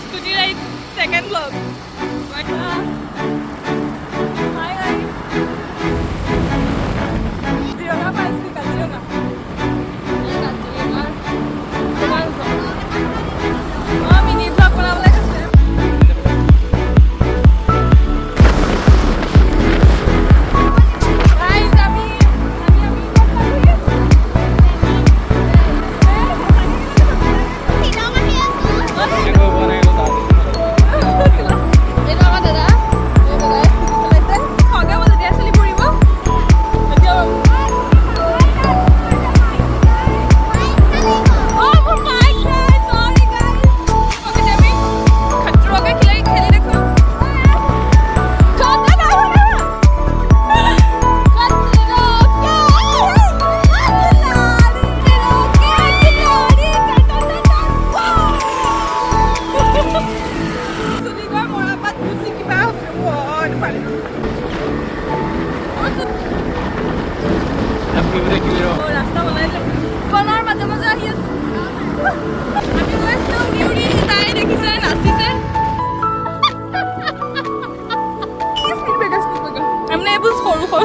Scooty ride second vlog. Hi guys. Kaziranga paisi Kaziranga. Mini vlog banabole kaise.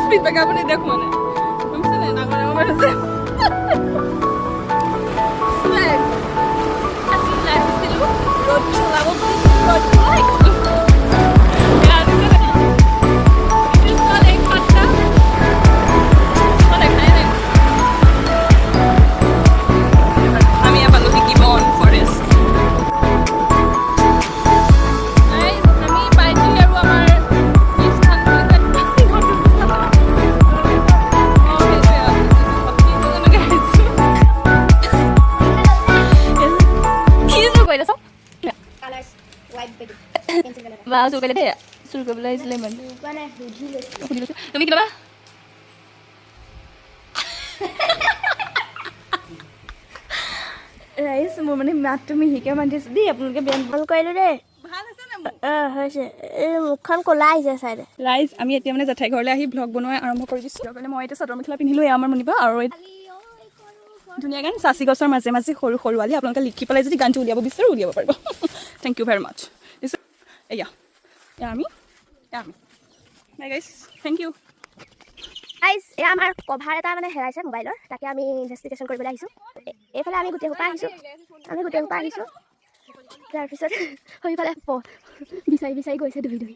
Speed back up and deck money. I'm saying, I'm going to say, Swag. I feel like it's still road to level. Road to like. Yeah, this is not a pasta. Not a kind of. I mean, I'm looking keep on forest. Wow, so kaya deh. Suruh kau beli lemon. Mana? Hujan. Kami kenapa? Rice, mau mana matu mi hika mana sih? Dia pun kaya biang. Kalau kau deh. Bahasa sana. Harusnya. Mukan kolai je saya. Rice, আমি এতিয়া মানে জেঠাই ঘৰলৈ আহি blog বনোৱা আৰম্ভ কৰি দিছো। মানে মই এতিয়া চাদৰ মেখেলা পিন্ধিলো আমাৰ মনিবা আৰু ধুনীয়া গান চাচি গছৰ মাজে মাজে সৰু সৰু আলি আপোনালোকে লিখি পেলাই যদি গানটো উলিয়াব বিচাৰে উলিয়াব পাৰিব। Thank you very much. এয়া আমি bye guys thank you guys এয়া আমাৰ কভাৰ এটা মানে হেৰাইছে মোবাইলৰ তাকে আমি ইনভেষ্টিগেশ্যন কৰিবলৈ আহিছো এইফালে আমি গোটেই সোপা আহিছো তাৰ পিছত হৈফালে বিচাৰি গৈছে ধুই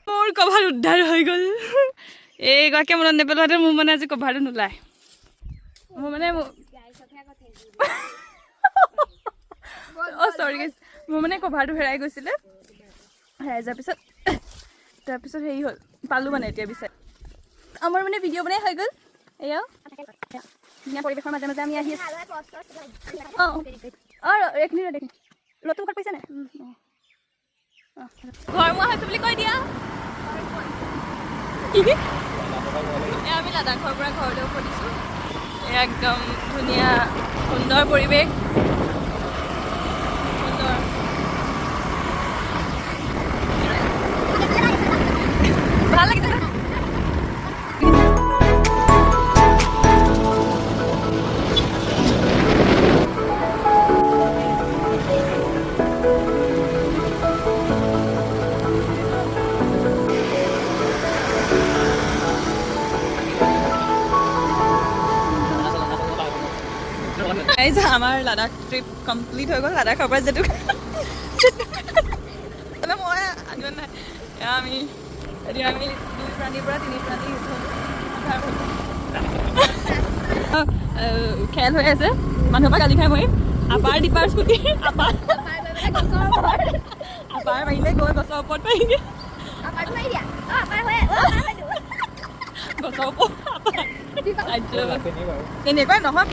মোৰ কভাৰ উদ্ধাৰ হৈ গ'ল এই গকে মনত নেপেলাতে মোৰ মানে আজি কভাৰটো নোলায় মোৰ মানে সৰি গাইস মোৰ মানে কভাৰটো হেৰাই গৈছিলে হেৰাই যোৱাৰ পিছত তাৰপিছত হেৰি হ'ল পালোঁ মানে এতিয়া বিচাৰি আমাৰ মানে ভিডিঅ' বনাই হৈ গ'ল এয়া ধুনীয়া পৰিৱেশৰ মাজে মাজে আমি আহি আছোঁ এইখিনি দেখি নতুন ঘৰত পাইছে নাই ঘৰ মোৱা হৈছে বুলি কৈ দিয়া আমি লাডাখৰ পৰা ঘৰলৈ উভতিছোঁ একদম ধুনীয়া সুন্দৰ পৰিৱেশ ভাল লাগিছে আমাৰ লাডাখ ট্ৰিপ কমপ্লিট হৈ গ'ল লাডাখৰ পৰা যিটো মই আনিব নাই আমি এতিয়া আমি 2 প্ৰাণীৰ পৰা 3 প্ৰাণী খেল হৈ আছে মানুহৰ পৰা গালি খাই মই আপাৰ ডিপাৰ স্কুটি আপাৰ মাৰিলে গৈ গছৰ ওপৰত পাৰিগে গছৰ ওপৰত তেনেকুৱাই নহয়